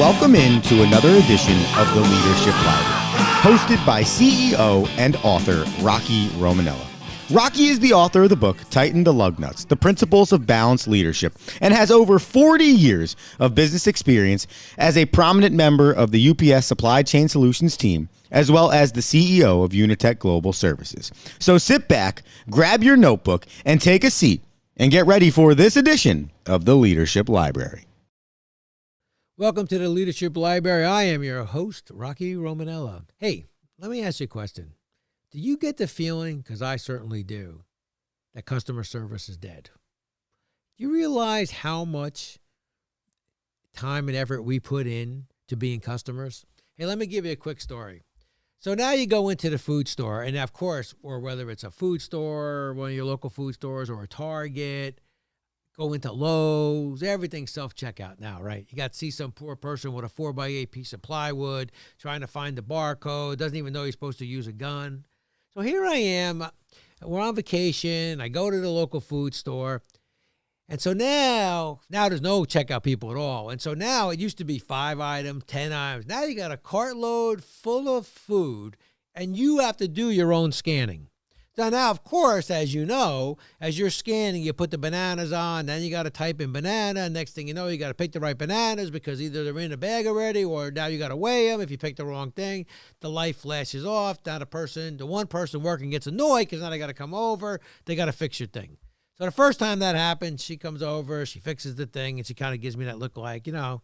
Welcome into another edition of the Leadership Library, hosted by CEO and author Rocky Romanella. Rocky is the author of the book Tighten the Lug Nuts, The Principles of Balanced Leadership, and has over 40 years of business experience as a prominent member of the UPS Supply Chain Solutions team, as well as the CEO of Unitech Global Services. So sit back, grab your notebook, and take a seat, and get ready for this edition of the Leadership Library. Welcome to the Leadership Library. I am your host, Rocky Romanella. Hey, let me ask you a question. Do you get the feeling, because I certainly do, that customer service is dead? Do you realize how much time and effort we put in to being customers? Hey, let me give you a quick story. So now you go into the food store, and of course, or whether it's a food store, one of your local food stores, or a Target, go into Lowe's, everything's self-checkout now, right? You got to see some poor person with a 4x8 piece of plywood trying to find the barcode, doesn't even know he's supposed to use a gun. So here I am, we're on vacation, I go to the local food store, and so now there's no checkout people at all. And so now it used to be 5 items, 10 items. Now you got a cartload full of food, and you have to do your own scanning. So now, of course, as you know, as you're scanning, you put the bananas on, then you got to type in banana. Next thing you know, you got to pick the right bananas because either they're in a bag already or now you got to weigh them. If you pick the wrong thing, the light flashes off. Now the one person working gets annoyed because now they got to come over. They got to fix your thing. So the first time that happened, she comes over, she fixes the thing, and she kind of gives me that look like, you got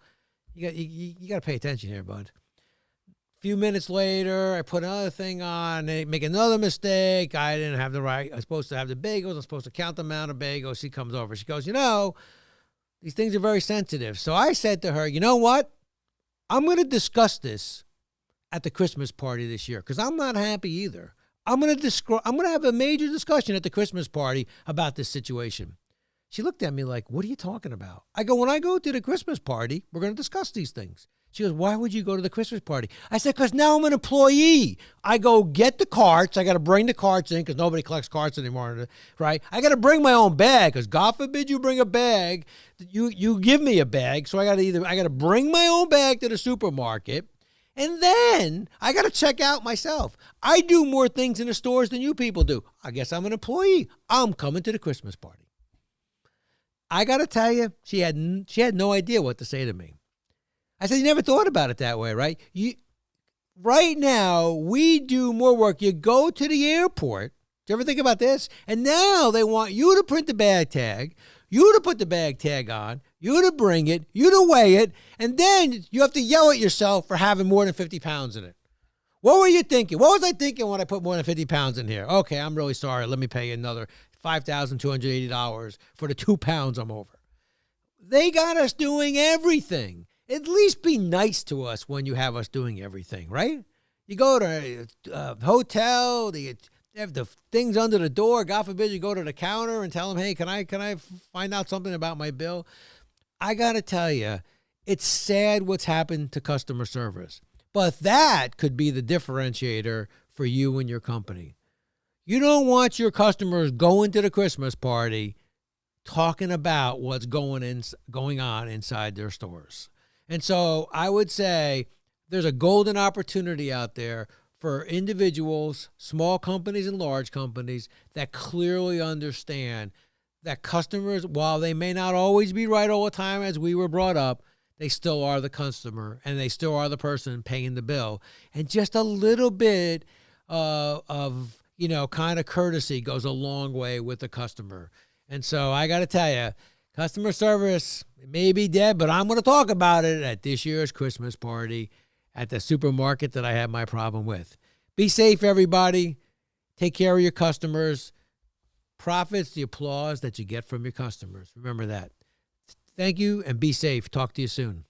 to pay attention here, bud. Few minutes later, I put another thing on, they make another mistake. I didn't have the right, I was supposed to have the bagels, I'm supposed to count the amount of bagels. She comes over, she goes, these things are very sensitive. So I said to her, you know what? I'm going to discuss this at the Christmas party this year because I'm not happy either. I'm going to have a major discussion at the Christmas party about this situation. She looked at me like, what are you talking about? I go, when I go to the Christmas party, we're going to discuss these things. She goes, why would you go to the Christmas party? I said, because now I'm an employee. I go get the carts. I got to bring the carts in because nobody collects carts anymore, right? I got to bring my own bag because God forbid you bring a bag. You give me a bag. So I got to bring my own bag to the supermarket. And then I got to check out myself. I do more things in the stores than you people do. I guess I'm an employee. I'm coming to the Christmas party. I got to tell you, she had no idea what to say to me. I said, you never thought about it that way, right? Right now, we do more work. You go to the airport. Do you ever think about this? And now they want you to print the bag tag, you to put the bag tag on, you to bring it, you to weigh it, and then you have to yell at yourself for having more than 50 pounds in it. What were you thinking? What was I thinking when I put more than 50 pounds in here? Okay, I'm really sorry. Let me pay you another $5,280 for the 2 pounds I'm over. They got us doing everything. At least be nice to us when you have us doing everything, right? You go to a hotel, they have the things under the door. God forbid you go to the counter and tell them, hey, can I find out something about my bill? I got to tell you, it's sad what's happened to customer service. But that could be the differentiator for you and your company. You don't want your customers going to the Christmas party talking about what's going on inside their stores. And so I would say there's a golden opportunity out there for individuals, small companies and large companies that clearly understand that customers, while they may not always be right all the time as we were brought up, they still are the customer and they still are the person paying the bill. And just a little bit of kind of courtesy goes a long way with the customer. And so I got to tell you, customer service may be dead, but I'm going to talk about it at this year's Christmas party at the supermarket that I had my problem with. Be safe, everybody. Take care of your customers. Profits the applause that you get from your customers. Remember that. Thank you and be safe. Talk to you soon.